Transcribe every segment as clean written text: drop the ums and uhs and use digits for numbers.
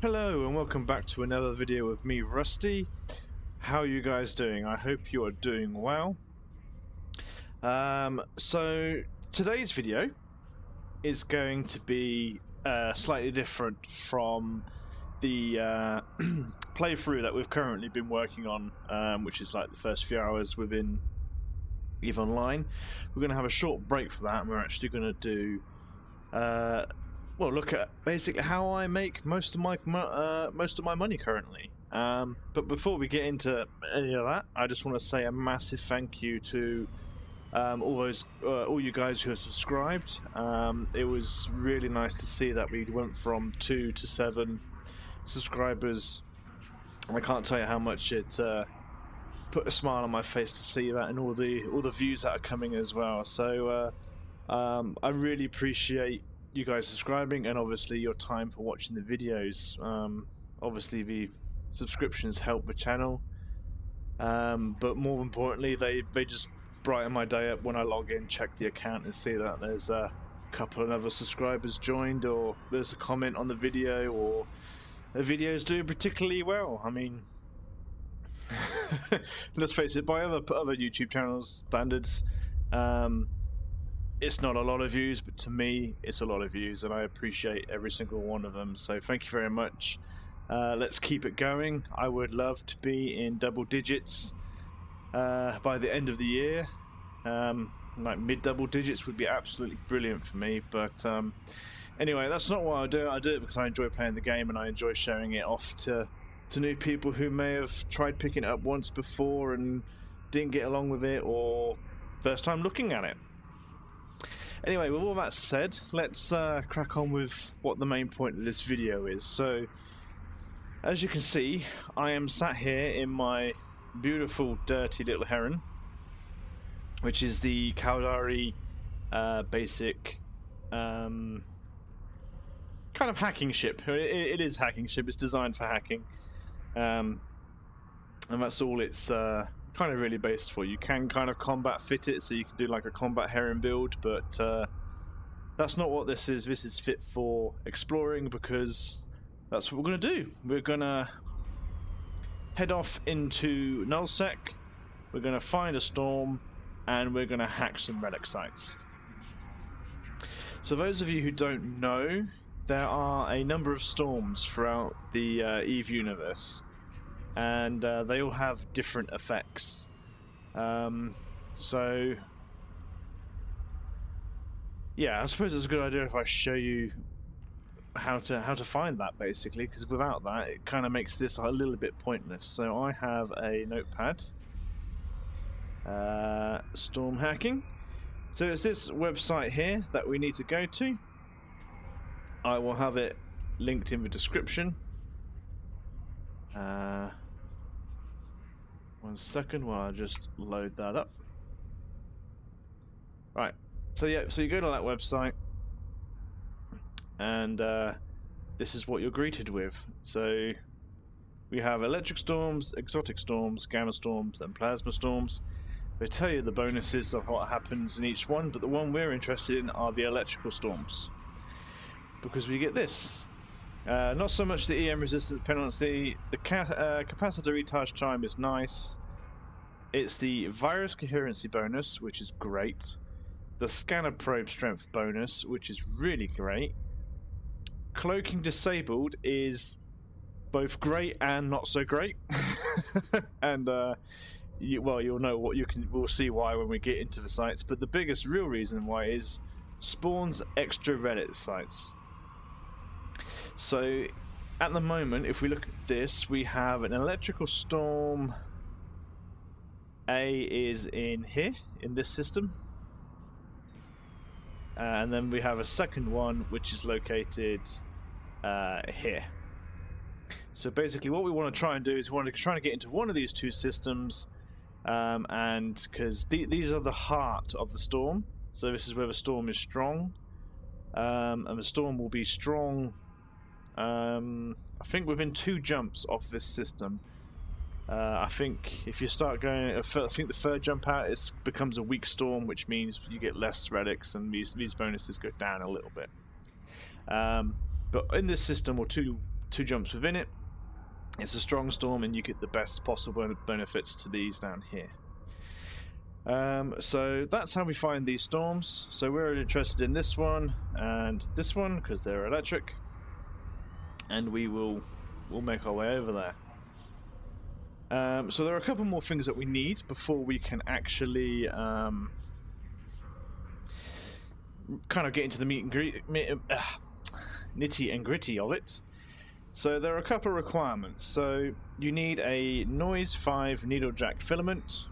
Hello and welcome back to another video with me, Rusty. How are you guys doing? I hope you are doing well. So today's video is going to be slightly different from the playthrough that we've currently been working on, which is like the first few hours within EveOnline. We're going to have a short break for that, and we're actually going to do well, look at basically how I make most of my money currently. But before we get into any of that, I just want to say a massive thank you to all you guys who have subscribed. It was really nice to see that we went from 2 to 7 subscribers. I can't tell you how much it put a smile on my face to see that, and all the views that are coming as well. So I really appreciate you guys subscribing, and obviously your time for watching the videos. Obviously the subscriptions help the channel, but more importantly they just brighten my day up when I log in, check the account and see that there's a couple of other subscribers joined, or there's a comment on the video, or the video's doing particularly well. I mean, let's face it, by other YouTube channels standards, it's not a lot of views, but to me it's a lot of views, and I appreciate every single one of them, so thank you very much. Let's keep it going. I would love to be in double digits by the end of the year. Like mid double digits would be absolutely brilliant for me, but anyway, that's not why I do it. I do it because I enjoy playing the game, and I enjoy showing it off to new people who may have tried picking it up once before and didn't get along with it, or first time looking at it. Anyway, with all that said, let's crack on with what the main point of this video is. So, as you can see, I am sat here in my beautiful, dirty little heron, which is the Caldari basic kind of hacking ship. It is hacking ship. It's designed for hacking, and that's all it's kind of really based for. You can kind of combat fit it, so you can do like a combat heron build, but that's not what this is. This is fit for exploring, because that's what we're going to do. We're going to head off into Null Sec, we're going to find a storm, and we're going to hack some relic sites. So those of you who don't know, there are a number of storms throughout the EVE universe, and they all have different effects. So yeah, I suppose it's a good idea if I show you how to find that, basically, because without that it kind of makes this a little bit pointless. So I have a notepad, storm hacking. So it's this website here that we need to go to. I will have it linked in the description. 1 second while I just load that up. Right, so yeah, so you go to that website, and this is what you're greeted with. So we have electric storms, exotic storms, gamma storms, and plasma storms. They tell you the bonuses of what happens in each one, but the one we're interested in are the electrical storms, because we get this. Not so much the EM resistance penalty. The capacitor recharge time is nice. It's the virus coherency bonus, which is great. The scanner probe strength bonus, which is really great. Cloaking disabled is both great and not so great. And you'll know what we'll see why when we get into the sites. But the biggest real reason why is spawns extra relic sites. So at the moment, if we look at this, we have an electrical storm. A is in here, in this system, and then we have a second one which is located here. So basically what we want to try and do is we want to try and get into one of these two systems, and because these are the heart of the storm, so this is where the storm is strong, and the storm will be strong I think within 2 jumps off this system. I think if you start going, I think the third jump out becomes a weak storm, which means you get less relics, and these bonuses go down a little bit. But in this system, or 2 2 jumps within it. It's a strong storm, and you get the best possible benefits to these down here. So that's how we find these storms. So we're interested in this one and this one because they're electric, and we'll make our way over there. So there are a couple more things that we need before we can actually kind of get into the nitty and gritty of it. So there are a couple of requirements. So you need a noise 5 needle jack filament,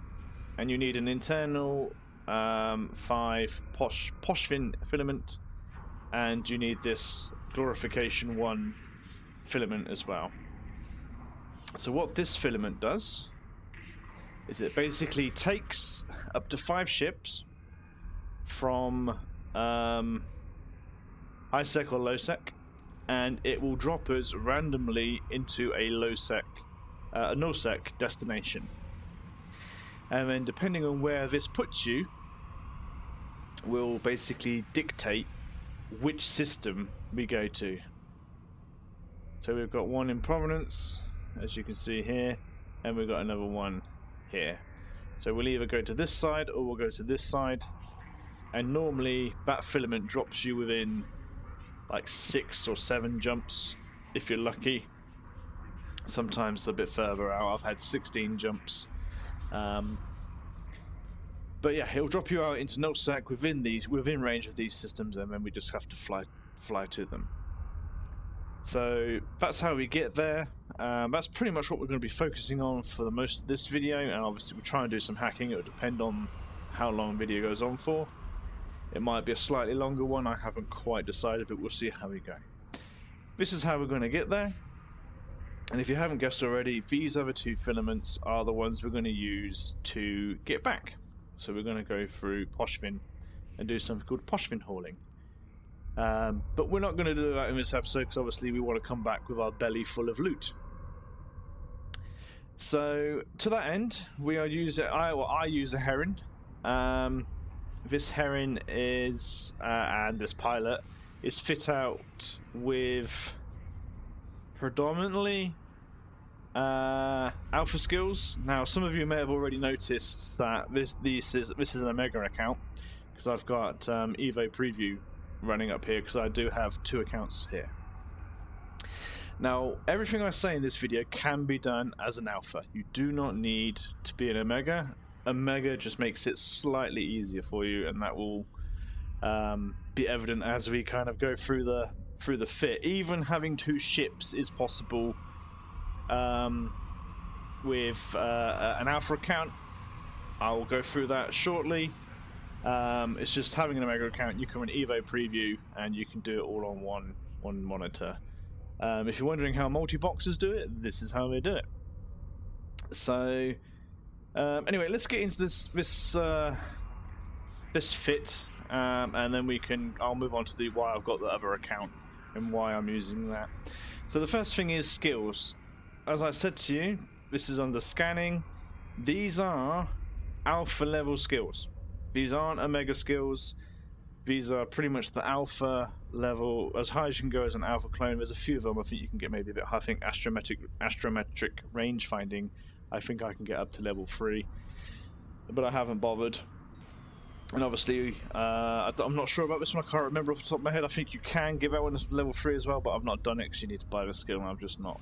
and you need an internal 5 poshfin filament, and you need this glorification 1 filament as well. So what this filament does is it basically takes up to 5 ships from high sec or low sec, and it will drop us randomly into a low sec, null sec destination. And then depending on where this puts you will basically dictate which system we go to. So we've got one in Providence, as you can see here, and we've got another one here. So we'll either go to this side or we'll go to this side, and normally that filament drops you within like 6 or 7 jumps if you're lucky. Sometimes a bit further out. I've had 16 jumps. But yeah, it'll drop you out into Null Sec within range of these systems, and then we just have to fly to them. So that's how we get there. That's pretty much what we're going to be focusing on for the most of this video, and obviously we'll try and do some hacking. It will depend on how long the video goes on for. It might be a slightly longer one, I haven't quite decided, but we'll see how we go. This is how we're going to get there. And if you haven't guessed already, these other 2 filaments are the ones we're going to use to get back. So we're going to go through Poshfin and do something called Poshfin hauling. But we're not going to do that in this episode because obviously we want to come back with our belly full of loot. So to that end, I use a heron. This heron is, and this pilot is fit out with predominantly alpha skills. Now, some of you may have already noticed that this is an Omega account because I've got Evo Preview running up here because I do have 2 accounts here. Now, everything I say in this video can be done as an alpha. You do not need to be an Omega. Omega just makes it slightly easier for you, and that will be evident as we kind of go through the fit. Even having 2 ships is possible with an alpha account. I will go through that shortly. It's just having an Omega account. You can run Evo Preview and you can do it all on one monitor. If you're wondering how multi-boxes do it, this is how they do it. So anyway, let's get into this fit, and then I'll move on to why I've got the other account and why I'm using that. So the first thing is skills. As I said to you, this is under scanning. These are alpha level skills. These aren't Omega skills. These are pretty much the alpha level, as high as you can go as an alpha clone. There's a few of them I think you can get maybe a bit high. I think astrometric range finding, I think I can get up to level 3, but I haven't bothered. And obviously, I'm not sure about this one. I can't remember off the top of my head. I think you can give that one level 3 as well, but I've not done it because you need to buy the skill, and I've just not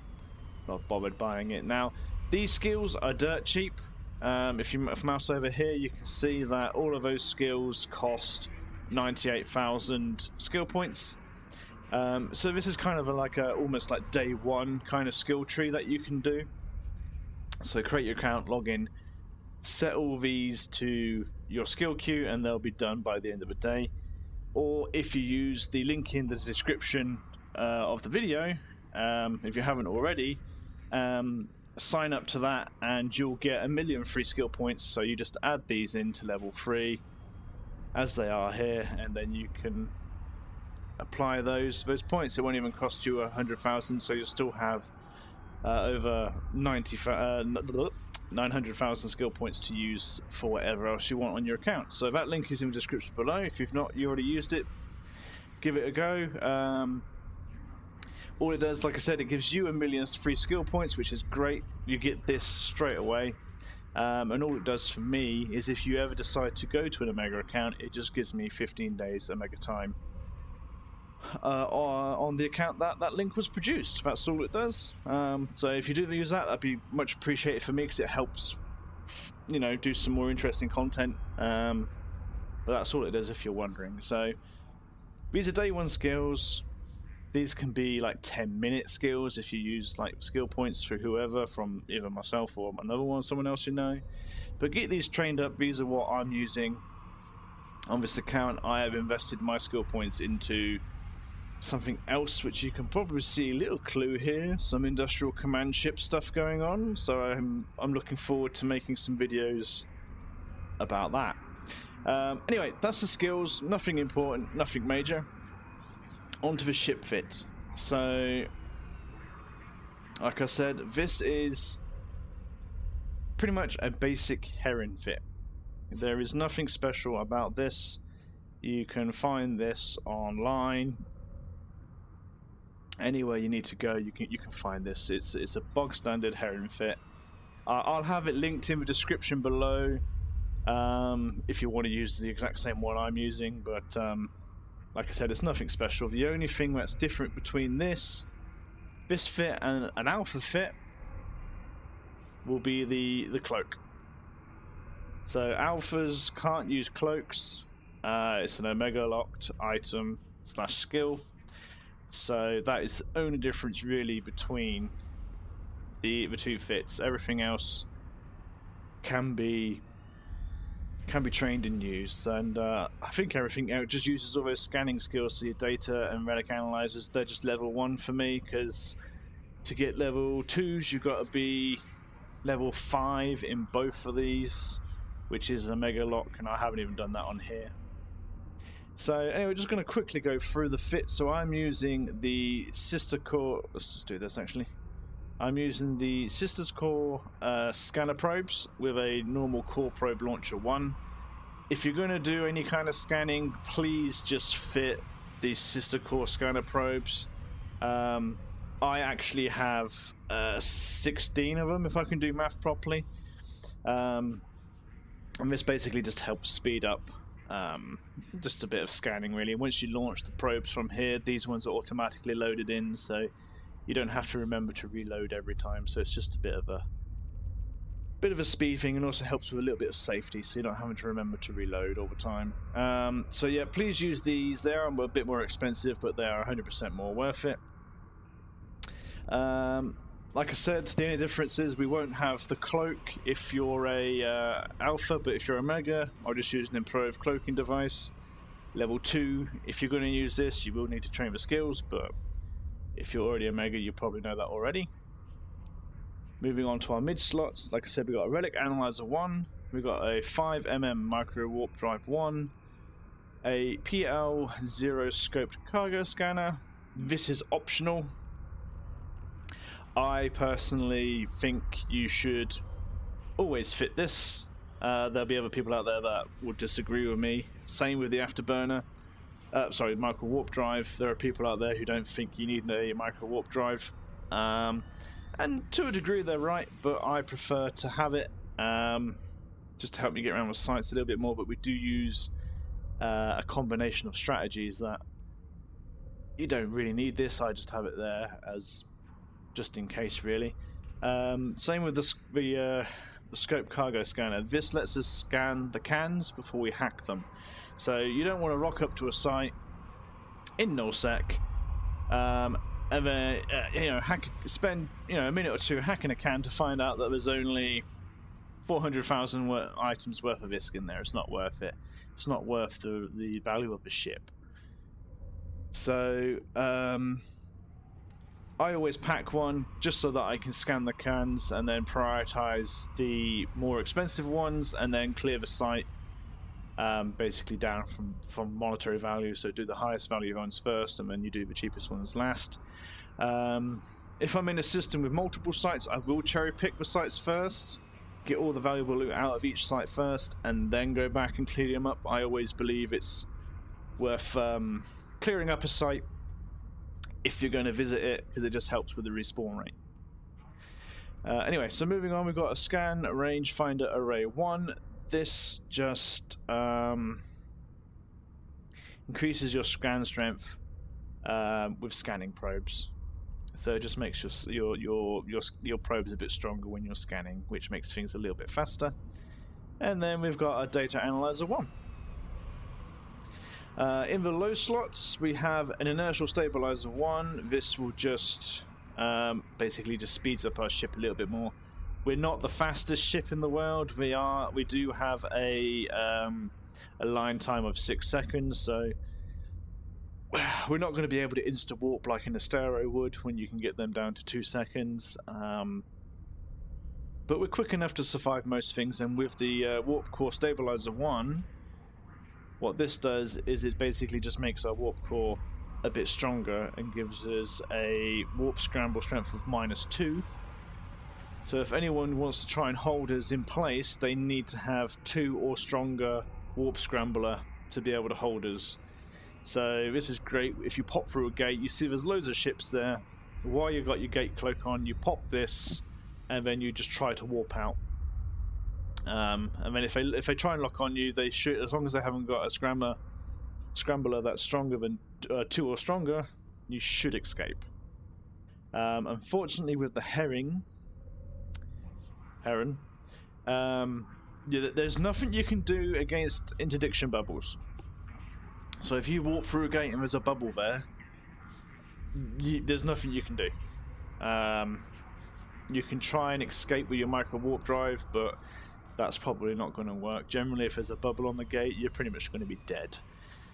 bothered buying it. Now, these skills are dirt cheap. If you mouse over here, you can see that all of those skills cost 98,000 skill points. So this is kind of almost like day 1 kind of skill tree that you can do. So create your account, log in, set all these to your skill queue, and they'll be done by the end of the day. Or if you use the link in the description of the video, if you haven't already, sign up to that and you'll get 1 million free skill points. So you just add these into level 3 as they are here, and then you can apply those points. It won't even cost you 100,000, so you'll still have over 900,000 skill points to use for whatever else you want on your account. So that link is in the description below. If you already used it, give it a go. All it does, like I said, it gives you 1,000,000 free skill points, which is great. You get this straight away. And all it does for me is if you ever decide to go to an Omega account, it just gives me 15 days Omega time on the account that link was produced. That's all it does. So if you do use that, that'd be much appreciated for me, because it helps, you know, do some more interesting content. But that's all it does, if you're wondering. So these are day one skills. These can be like 10-minute skills if you use like skill points through whoever, from either myself or another one, someone else you know. But get these trained up. These are what I'm using on this account. I have invested my skill points into something else, which you can probably see a little clue here, some industrial command ship stuff going on. So I'm looking forward to making some videos about that. Anyway, that's the skills. Nothing important, nothing major. Onto the ship fit. So, like I said, this is pretty much a basic Heron fit. There is nothing special about this. You can find this online. Anywhere you need to go, you can find this. It's a bog standard Heron fit. I'll have it linked in the description below if you want to use the exact same one I'm using, but like I said, it's nothing special. The only thing that's different between this fit and an alpha fit will be the cloak. So alphas can't use cloaks. It's an Omega locked item / skill. So that is the only difference really between the two fits. Everything else can be trained and used, and I think everything else just uses all those scanning skills. So your data and relic analyzers, they're just level 1 for me, because to get level 2s you've got to be level 5 in both of these, which is a mega lock, and I haven't even done that on here. So anyway, just going to quickly go through the fit. So I'm using the sister core, let's just do this actually. I'm using the Sisters Core scanner probes with a normal Core Probe Launcher 1. If you're going to do any kind of scanning, please just fit these Sister Core scanner probes. I actually have 16 of them, if I can do math properly. And this basically just helps speed up just a bit of scanning really. Once you launch the probes from here, these ones are automatically loaded in, so you don't have to remember to reload every time. So it's just a bit of a speed thing, and also helps with a little bit of safety, so you're not having to remember to reload all the time. So yeah, please use these. They are a bit more expensive, but they are 100% more worth it. Like I said, the only difference is we won't have the cloak if you're a alpha, but if you're a mega, I'll just use an improved cloaking device. Level 2, if you're going to use this, you will need to train the skills, but if you're already a mega, you probably know that already. Moving on to our mid slots, like I said, we got a Relic Analyzer 1, we got a 5mm Micro Warp Drive 1, a PL0 Scoped Cargo Scanner. This is optional. I personally think you should always fit this. There'll be other people out there that would disagree with me. Same with the Afterburner. Micro Warp Drive. There are people out there who don't think you need a Micro Warp Drive. And to a degree they're right, but I prefer to have it just to help me get around with sites a little bit more. But we do use a combination of strategies that you don't really need this. I just have it there as just in case, really. Same with the Scope Cargo Scanner. This lets us scan the cans before we hack them. So you don't want to rock up to a site in Null Sec and then spend a minute or two hacking a can to find out that there's only 400,000 items worth of ISK in there. It's not worth it. It's not worth the value of the ship. So I always pack one just so that I can scan the cans and then prioritize the more expensive ones and then clear the site basically down from monetary value. So do the highest value ones first and then you do the cheapest ones last. If I'm in a system with multiple sites, I will cherry pick the sites first, get all the valuable loot out of each site first, and then go back and clear them up. I always believe it's worth clearing up a site if you're going to visit it, because it just helps with the respawn rate. Anyway, so moving on, we've got a scan rangefinder array 1. This just increases your scan strength with scanning probes. So it just makes your probes a bit stronger when you're scanning, which makes things a little bit faster. And then we've got a data analyzer 1. In the low slots, we have an inertial stabilizer 1. This will just basically just speeds up our ship a little bit more. We're not the fastest ship in the world. We do have a line time of 6 seconds, so we're not going to be able to insta warp like an Astero would, when you can get them down to 2 seconds. But we're quick enough to survive most things, and with the warp core stabilizer 1, what this does is it basically just makes our warp core a bit stronger and gives us a warp scramble strength of -2. So if anyone wants to try and hold us in place, they need to have 2 or stronger warp scrambler to be able to hold us. So this is great. If you pop through a gate, you see there's loads of ships there. While you've got your gate cloak on, you pop this, and then you just try to warp out. And then if they try and lock on you, they shoot. As long as they haven't got a scrambler that's stronger than 2 or stronger, you should escape. Unfortunately, with the heron, there's nothing you can do against interdiction bubbles. So if you walk through a gate and there's a bubble there, there's nothing you can do. You can try and escape with your micro warp drive, but that's probably not going to work. Generally, if there's a bubble on the gate, you're pretty much going to be dead.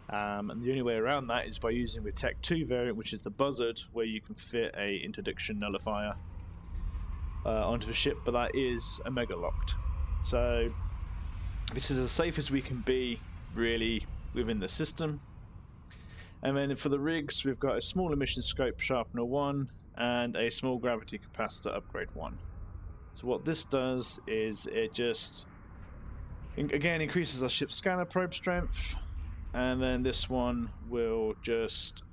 And the only way around that is by using the Tech 2 variant, which is the buzzard, where you can fit a interdiction nullifier onto the ship, but that is omega locked. So this is as safe as we can be, really, within the system. And then for the rigs, we've got a small emission scope sharpener 1 and a small gravity capacitor upgrade 1. So what this does is it just again increases our ship's scanner probe strength, and then this one will just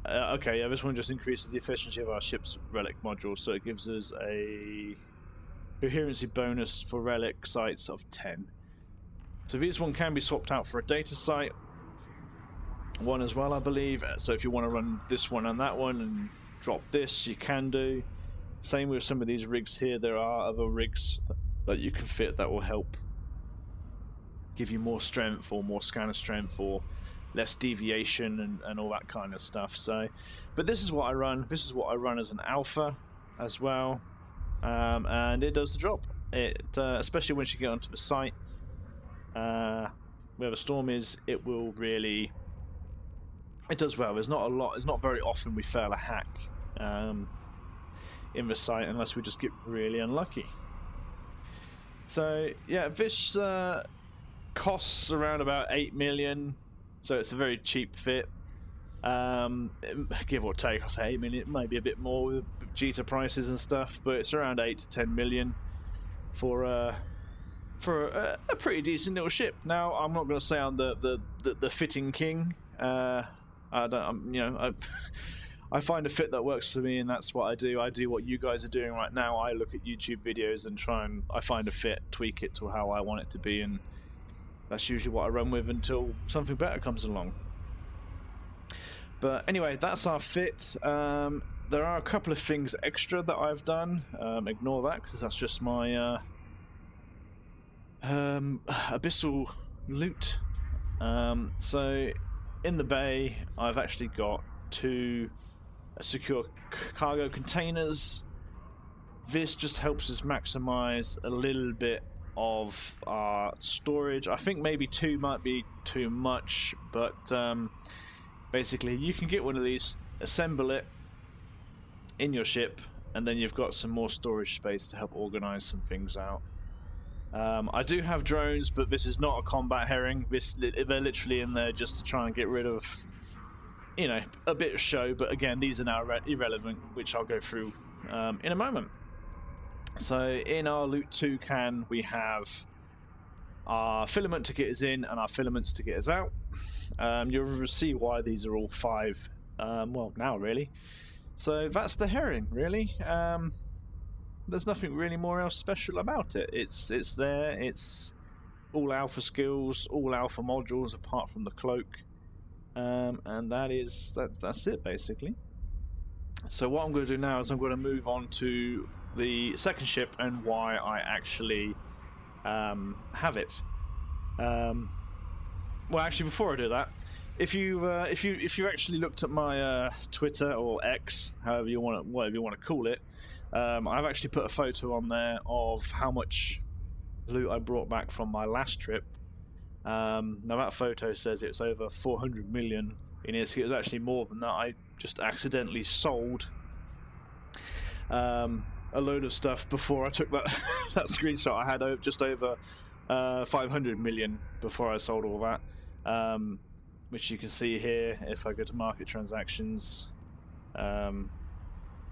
this one just increases the efficiency of our ship's relic module, so it gives us a coherency bonus for relic sites of 10. So this one can be swapped out for a data site 1 as well, I believe. So if you want to run this one and that one and drop this, you can do. Same with some of these rigs here. There are other rigs that you can fit that will help give you more strength or more scanner strength or less deviation and all that kind of stuff. So, but this is what I run. This is what I run as an alpha as well, and it does the job. It especially once you get onto the site where the storm is, it will really. It does well. There's not a lot. It's not very often we fail a hack in the site unless we just get really unlucky. So yeah, this costs around about 8 million. So it's a very cheap fit, give or take. I say 8 million, it might be a bit more with Jita prices and stuff, but it's around 8 to 10 million for a pretty decent little ship. Now, I'm not going to say I'm the fitting king. I find a fit that works for me, and that's what I do. I do what you guys are doing right now. I look at YouTube videos and I find a fit, tweak it to how I want it to be, and that's usually what I run with until something better comes along. But anyway, that's our fit. There are a couple of things extra that I've done. Ignore that, because that's just my abyssal loot. So in the bay, I've actually got 2 secure cargo containers. This just helps us maximize a little bit of our storage. I think maybe 2 might be too much, but basically you can get one of these, assemble it in your ship, and then you've got some more storage space to help organize some things out. I do have drones, but this is not a combat herring. They're literally in there just to try and get rid of, you know, a bit of show, but again, these are now irrelevant, which I'll go through in a moment. So in our loot 2 can, we have Our filament ticket is in, and our filaments ticket is out. You'll see why these are all 5. Well, now really. So that's the herring, really. There's nothing really more else special about it. It's there. It's all alpha skills, all alpha modules, apart from the cloak, and that's it basically. So what I'm going to do now is I'm going to move on to the second ship and why I actually have it. Well, actually, before I do that, if you actually looked at my Twitter or X, whatever you want to call it, I've actually put a photo on there of how much loot I brought back from my last trip. Now that photo says it's over 400 million in it. It was actually more than that. I just accidentally sold a load of stuff before I took that that screenshot. I had just over 500 million before I sold all that, which you can see here if I go to market transactions. Yeah,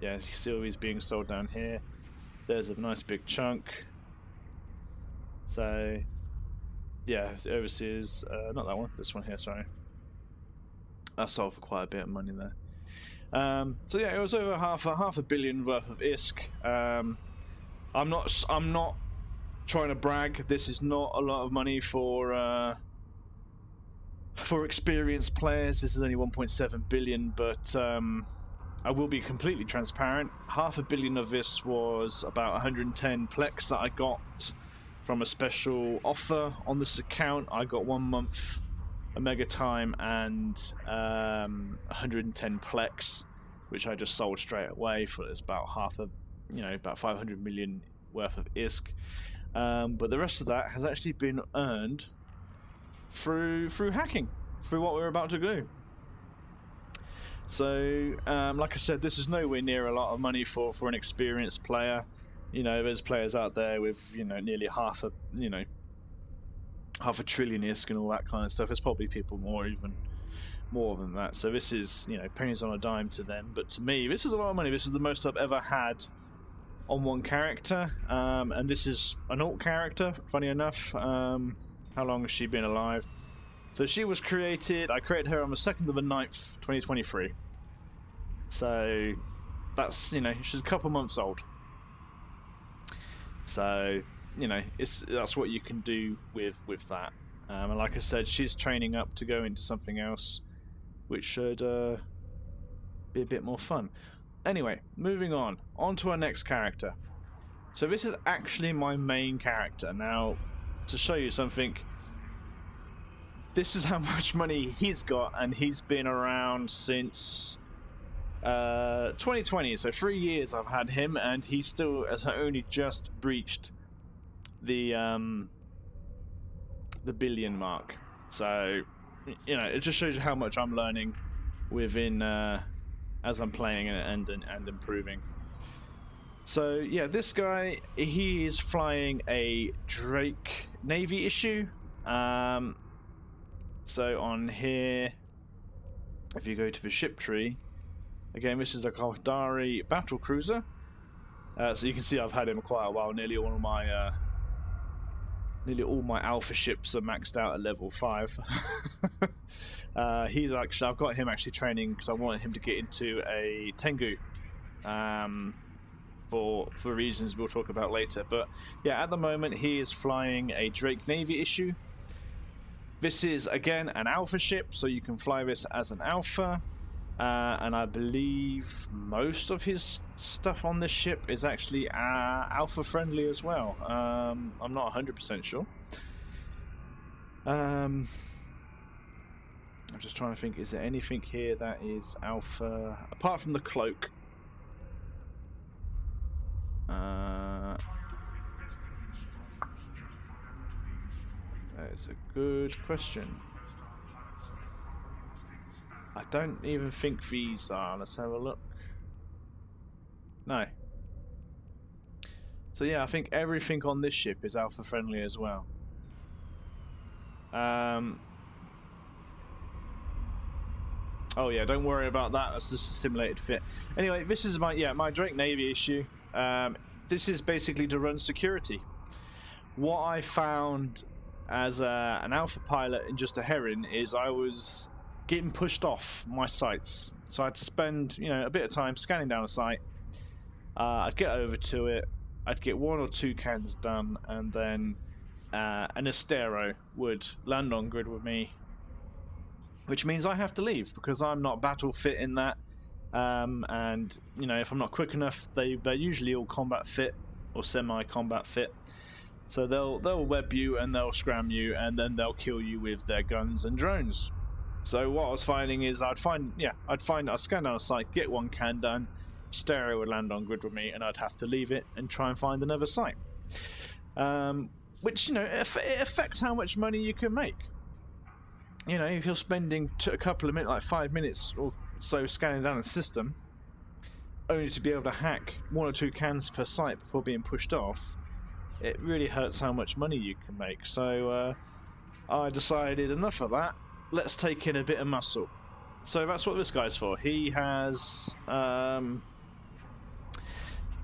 you can see all these being sold down here. There's a nice big chunk. So yeah, the overseas, not that one, this one here, sorry. I sold for quite a bit of money there. So yeah, it was over half a billion worth of ISK. I'm not trying to brag. This is not a lot of money for experienced players. This is only 1.7 billion, but I will be completely transparent. Half a billion of this was about 110 plex that I got from a special offer on this account. I got 1 month Omega time and 110 plex, which I just sold straight away for about about 500 million worth of ISK. But the rest of that has actually been earned through hacking, through what we're about to do. So, like I said, this is nowhere near a lot of money for an experienced player. You know, there's players out there with nearly half a trillion ISK and all that kind of stuff. There's probably people more than that. So this is pennies on a dime to them, but to me, this is a lot of money. This is the most I've ever had on one character, and this is an alt character. Funny enough, how long has she been alive? So she was created. I created her on the 2nd of the 9th, 2023. So that's she's a couple months old. So that's what you can do with that. And like I said, she's training up to go into something else, which should be a bit more fun. Anyway, moving on to our next character. So this is actually my main character. Now, to show you something, this is how much money he's got, and he's been around since 2020. So 3 years I've had him, and he still has only just breached the billion mark. So it just shows you how much I'm learning within as I'm playing and improving. So yeah, this guy, he is flying a Drake Navy issue. So on here, if you go to the ship tree, again, this is a Kaldari battle cruiser. So you can see I've had him quite a while. Nearly all my alpha ships are maxed out at level 5. I've got him actually training because I wanted him to get into a Tengu, for reasons we'll talk about later. But yeah, at the moment he is flying a Drake Navy issue. This is again an alpha ship, so you can fly this as an alpha. And I believe most of his stuff on this ship is actually alpha friendly as well. I'm not 100% sure. I'm just trying to think, is there anything here that is alpha apart from the cloak? That is a good question. I don't even think these are. Let's have a look. No. So yeah, I think everything on this ship is alpha friendly as well. Oh yeah, don't worry about that. That's just a simulated fit. Anyway, this is my Drake Navy issue. This is basically to run security. What I found as an alpha pilot in just a Heron is I was getting pushed off my sites. So I'd spend, you know, a bit of time scanning down a site. I'd get over to it. I'd get 1 or 2 cans done, and then an Astero would land on grid with me, which means I have to leave because I'm not battle fit in that. And you know, if I'm not quick enough, they're usually all combat fit or semi-combat fit. So they'll web you and they'll scram you, and then they'll kill you with their guns and drones. So what I was finding is I'd scan down a site, get 1 can done, Stereo would land on grid with me, and I'd have to leave it and try and find another site. Which, you know, it affects how much money you can make. You know, if you're spending a couple of minutes, like 5 minutes or so, scanning down a system, only to be able to hack 1 or 2 cans per site before being pushed off, it really hurts how much money you can make. So I decided enough of that. Let's take in a bit of muscle. So that's what this guy's for. He has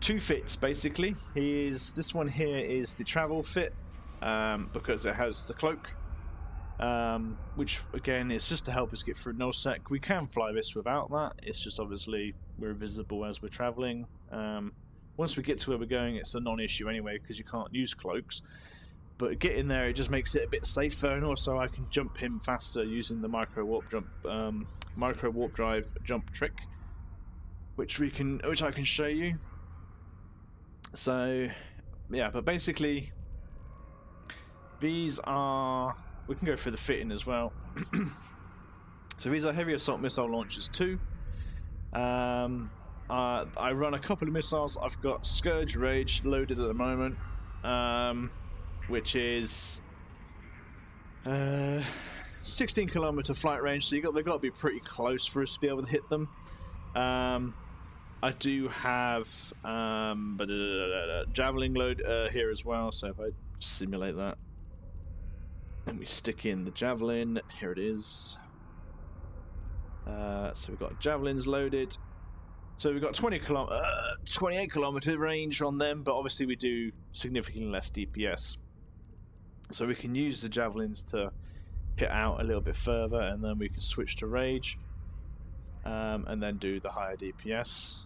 2 fits basically. This one here is the travel fit because it has the cloak, which again is just to help us get through Null Sec. We can fly this without that. It's just obviously we're invisible as we're traveling. Once we get to where we're going, it's a non-issue anyway because you can't use cloaks. But getting there, it just makes it a bit safer, and also I can jump him faster using the micro warp drive jump trick, which I can show you. So yeah, but basically these are, we can go through the fitting as well. So these are heavy assault missile launchers 2. I run a couple of missiles. I've got Scourge Rage loaded at the moment, which is 16 kilometer flight range, so they've got to be pretty close for us to be able to hit them. I do have javelin load here as well, so if I simulate that and we stick in the javelin, here it is. So we've got javelins loaded. So we've got 28 kilometer range on them, but obviously we do significantly less DPS. So we can use the javelins to hit out a little bit further, and then we can switch to rage, and then do the higher DPS.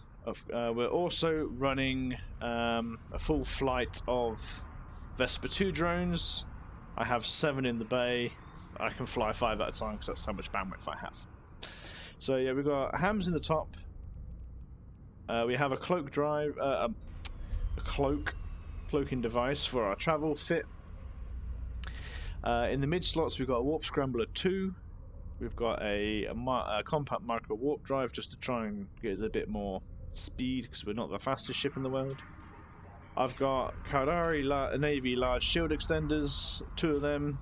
We're also running a full flight of Vesper 2 drones. I have 7 in the bay. I can fly 5 at a time because that's how much bandwidth I have. So yeah, we've got hams in the top. We have a cloak drive, a cloaking device for our travel fit. In the mid slots, we've got a warp scrambler 2. We've got a compact micro warp drive just to try and get us a bit more speed because we're not the fastest ship in the world. I've got Caldari Navy large shield extenders, 2 of them.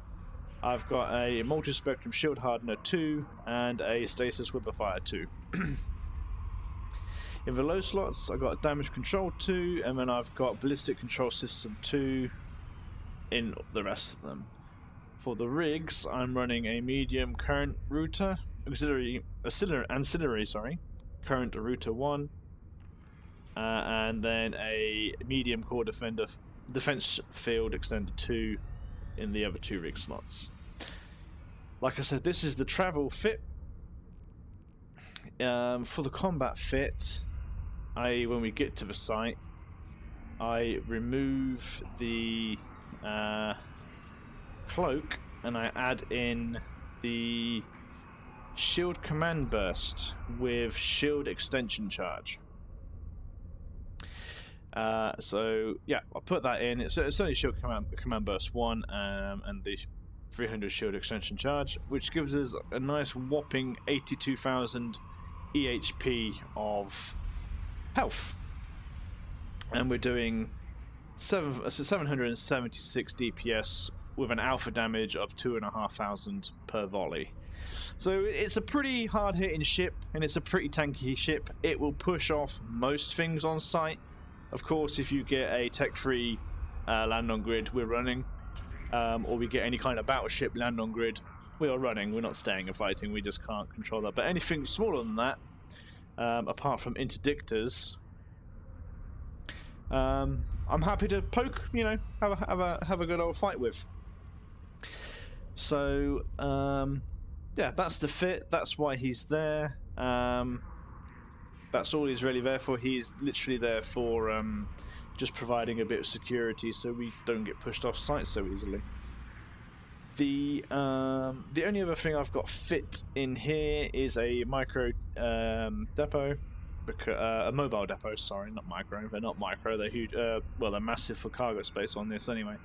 I've got a multi-spectrum shield hardener 2 and a stasis whipperfire 2. In the low slots, I've got a damage control 2, and then I've got ballistic control system 2 in the rest of them. For the rigs, I'm running a medium current router, ancillary current router 1, and then a medium core defense field extender 2 in the other 2 rig slots. Like I said, this is the travel fit. For the combat fit, when we get to the site, I remove the cloak and I add in the shield command burst with shield extension charge. So yeah, I'll put that in. It's only shield command burst 1 and the 300 shield extension charge, which gives us a nice whopping 82,000 EHP of health, and we're doing 776 DPS with an alpha damage of 2,500 per volley. So it's a pretty hard hitting ship, and it's a pretty tanky ship. It will push off most things on site. Of course, if you get a tech-free land on grid, we're running, or we get any kind of battleship land on grid, we are running. We're not staying and fighting, we just can't control that. But anything smaller than that, apart from interdictors, I'm happy to poke, you know, have a good old fight with. So yeah, that's the fit. That's why he's there. That's all he's really there for. He's literally there for just providing a bit of security so we don't get pushed off site so easily. The only other thing I've got fit in here is a micro depot, a mobile depot. Sorry, not micro. They're not micro. They're huge. Well, they're massive for cargo space on this anyway.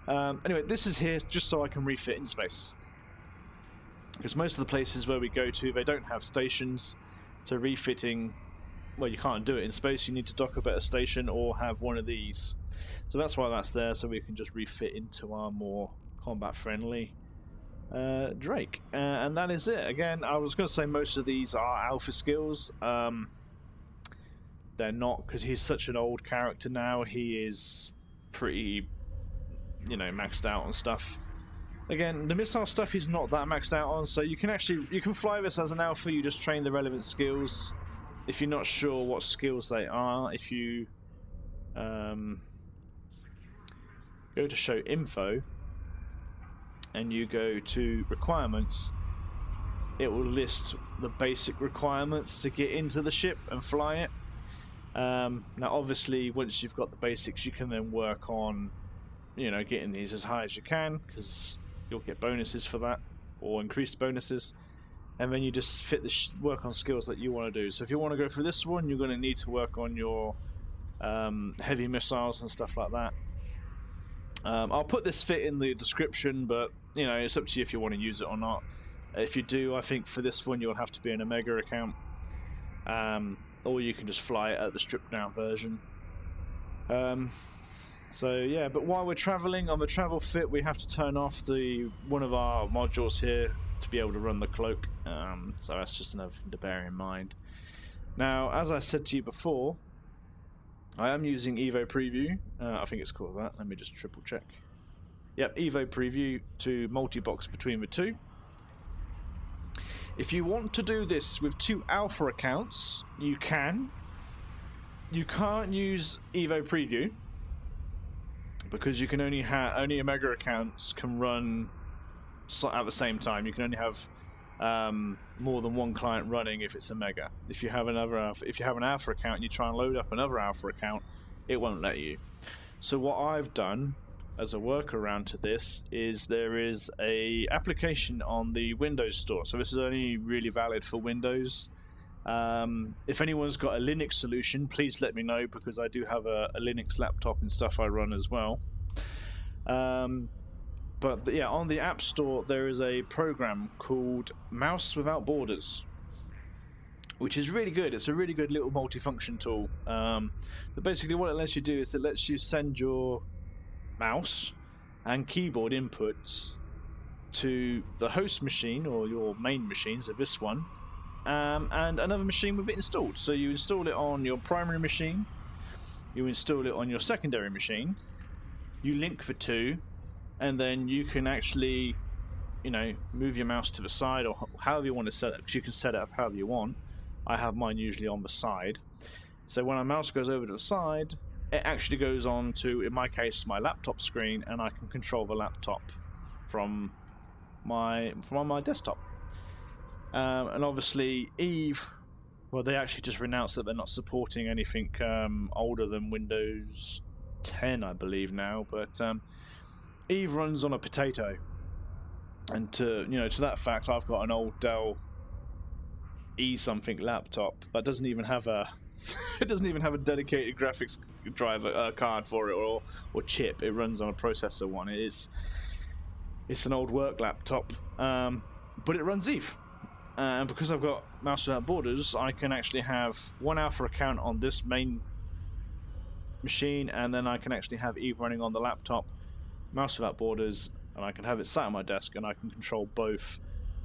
Anyway, this is here just so I can refit in space, because most of the places where we go to, they don't have stations. So refitting, well, you can't do it in space. You need to dock up at a station or have one of these. So that's why that's there, so we can just refit into our more combat-friendly Drake. And that is it. Again, I was going to say most of these are alpha skills. They're not, because he's such an old character now. He is pretty, you know, maxed out on stuff. Again, the missile stuff is not that maxed out on, so you can fly this as an alpha. You just train the relevant skills. If you're not sure what skills they are, if you go to show info and you go to requirements, it will list the basic requirements to get into the ship and fly it. Now obviously once you've got the basics, you can then work on, you know, getting these as high as you can, because you'll get bonuses for that, or increased bonuses, and then you just fit the work on skills that you want to do. So if you want to go for this one, you're going to need to work on your heavy missiles and stuff like that. I'll put this fit in the description, but you know, it's up to you if you want to use it or not. If you do, I think for this one you'll have to be an Omega account, or you can just fly it at the stripped down version. So yeah, but while we're traveling on the travel fit, we have to turn off one of our modules here to be able to run the cloak. So that's just another thing to bear in mind. Now, as I said to you before, I am using Evo Preview. I think it's called that. Let me just triple check. Yep, Evo Preview to multi-box between the two. If you want to do this with two alpha accounts, you can. You can't use Evo Preview, because you can only Omega accounts can run at the same time. You can only have more than one client running if it's Omega. If you have an alpha account and you try and load up another alpha account, it won't let you. So what I've done as a workaround to this is there is a application on the Windows Store. So this is only really valid for Windows. If anyone's got a Linux solution, please let me know, because I do have a Linux laptop and stuff I run as well. But yeah, on the App Store there is a program called Mouse Without Borders, which is really good. It's a really good little multifunction tool. But basically what it lets you do is it lets you send your mouse and keyboard inputs to the host machine, or your main machine, so this one, and another machine with it installed. So you install it on your primary machine, you install it on your secondary machine, you link the two, and then you can actually, you know, move your mouse to the side, or however you want to set it, because you can set it up however you want. I have mine usually on the side. So when a mouse goes over to the side, it actually goes on to, in my case, my laptop screen, and I can control the laptop from my desktop. And obviously Eve, well, they actually just announced that they're not supporting anything older than Windows 10, I believe now. But Eve runs on a potato, and to that fact, I've got an old Dell E something laptop that doesn't even have a it doesn't even have a dedicated graphics driver card for it, or chip. It runs on a processor one. It's an old work laptop, but it runs Eve. And because I've got Mouse Without Borders, I can actually have one alpha account on this main machine, and then I can actually have Eve running on the laptop, Mouse Without Borders, and I can have it sat on my desk, and I can control both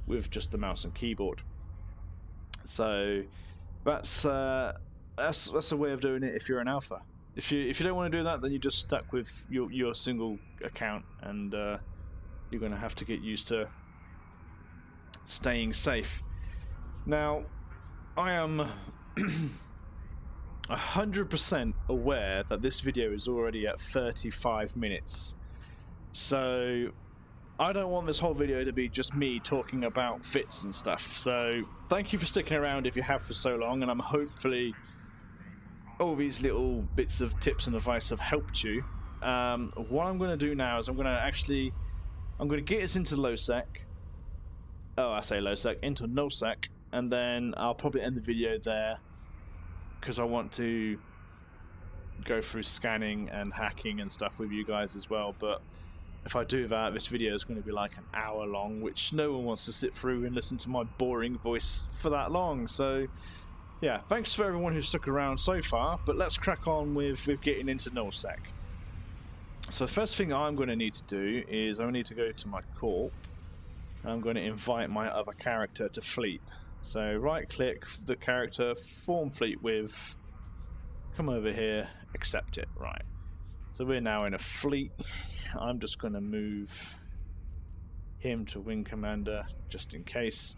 with just the mouse and keyboard. So that's a way of doing it if you're an alpha. If you don't want to do that, then you're just stuck with your single account, and you're going to have to get used to staying safe. Now, I am 100% aware that this video is already at 35 minutes. So I don't want this whole video to be just me talking about fits and stuff. So thank you for sticking around if you have for so long, and I'm hopefully all these little bits of tips and advice have helped you. What I'm going to do now is I'm going to get us into low sec. Oh, I say low sec, into null sec, and then I'll probably end the video there because I want to go through scanning and hacking and stuff with you guys as well. But if I do that, this video is going to be like an hour long, which no one wants to sit through and listen to my boring voice for that long. So yeah, thanks for everyone who stuck around so far, but let's crack on with getting into null sec. So the first thing I'm going to need to do is I need to go to my corp. I'm going to invite my other character to fleet. So right click the character, form fleet with, come over here, accept it. Right, so we're now in a fleet. I'm just going to move him to wing commander just in case.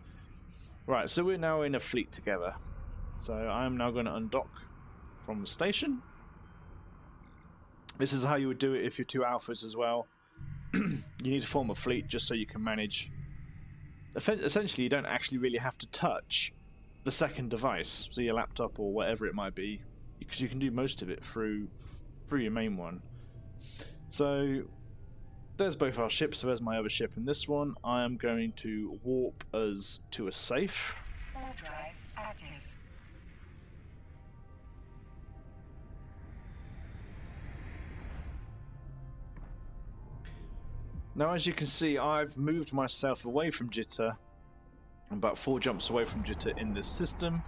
Right, so we're now in a fleet together. So I'm now going to undock from the station. This is how you would do it if you're two alphas as well. You need to form a fleet just so you can manage. Essentially, you don't actually really have to touch the second device, so your laptop or whatever it might be, because you can do most of it through your main one. So there's both our ships. So there's my other ship in this one. I am going to warp us to a safe. Drive active. Now, as you can see, I've moved myself away from jitter. I'm about 4 jumps away from jitter in this system.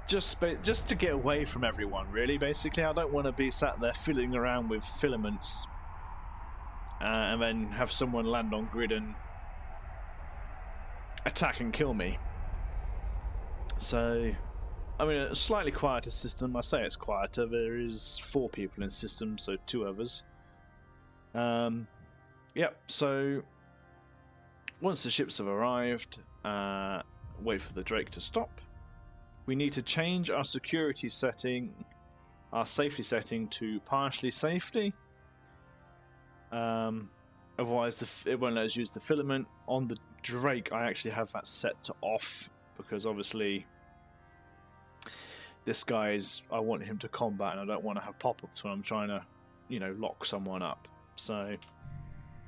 Just to get away from everyone, really. Basically, I don't want to be sat there fiddling around with filaments and then have someone land on grid and attack and kill me. So, I mean, a slightly quieter system. I say it's quieter. There is 4 people in the system, so 2 others. Yep, so once the ships have arrived, wait for the Drake to stop. We need to change our security setting, our safety setting to partially safety. Otherwise it won't let us use the filament. On the Drake I actually have that set to off because obviously this guy's, I want him to combat and I don't want to have pop-ups when I'm trying to, you know, lock someone up. So,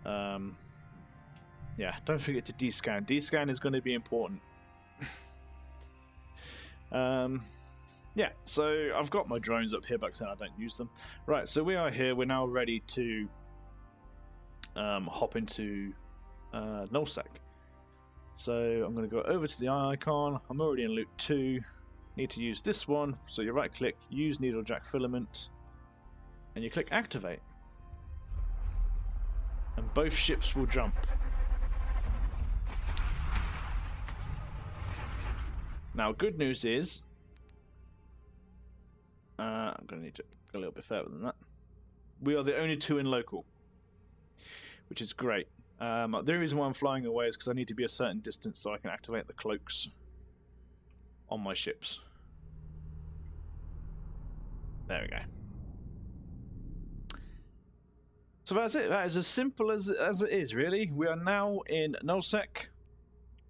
yeah, don't forget to descan. Descan is going to be important. Yeah, so I've got my drones up here, but I don't use them. Right, so we are here. We're now ready to hop into Null Sec. So I'm going to go over to the eye icon. I'm already in loop 2. Need to use this one. So you right click, use needle jack filament, and you click activate. And both ships will jump. Now, good news is, I'm going to need to go a little bit further than that. We are the only 2 in local, which is great. The reason why I'm flying away is because I need to be a certain distance so I can activate the cloaks on my ships. There we go. So that's it. That is as simple as it is, really. We are now in Null Sec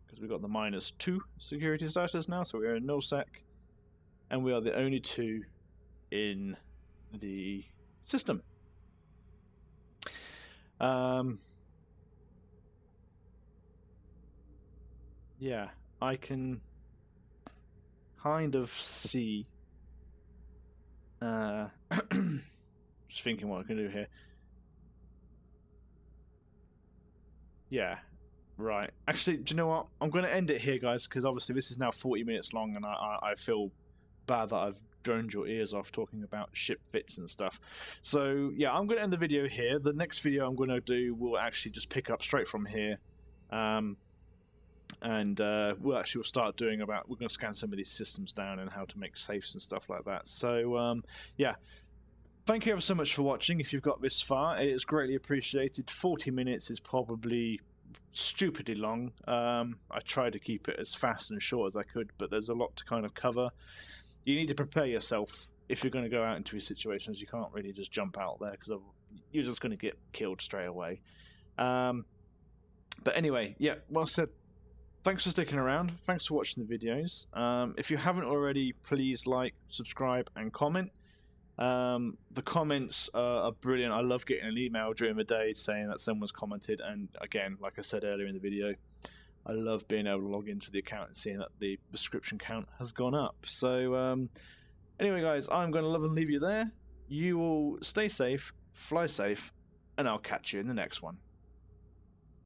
because we've got the -2 security status now. So we are in Null Sec, and we are the only 2 in the system. Yeah, I can kind of see. Just thinking what I can do here. Yeah, right. Actually, do you know what? I'm going to end it here, guys, because obviously this is now 40 minutes long, and I feel bad that I've droned your ears off talking about ship fits and stuff. So, yeah, I'm going to end the video here. The next video I'm going to do will actually just pick up straight from here. We'll start doing we're going to scan some of these systems down and how to make safes and stuff like that. So, yeah. Thank you ever so much for watching. If you've got this far, it is greatly appreciated. 40 minutes is probably stupidly long. I tried to keep it as fast and short as I could, but there's a lot to kind of cover. You need to prepare yourself if you're going to go out into these situations. You can't really just jump out there because you're just going to get killed straight away. But anyway, yeah, well said. Thanks for sticking around. Thanks for watching the videos. If you haven't already, please like, subscribe, and comment. The comments are brilliant. I love getting an email during the day saying that someone's commented. And again, like I said earlier in the video, I love being able to log into the account and seeing that the subscription count has gone up. So anyway, guys, I'm going to love and leave you there. You all stay safe, fly safe, and I'll catch you in the next one.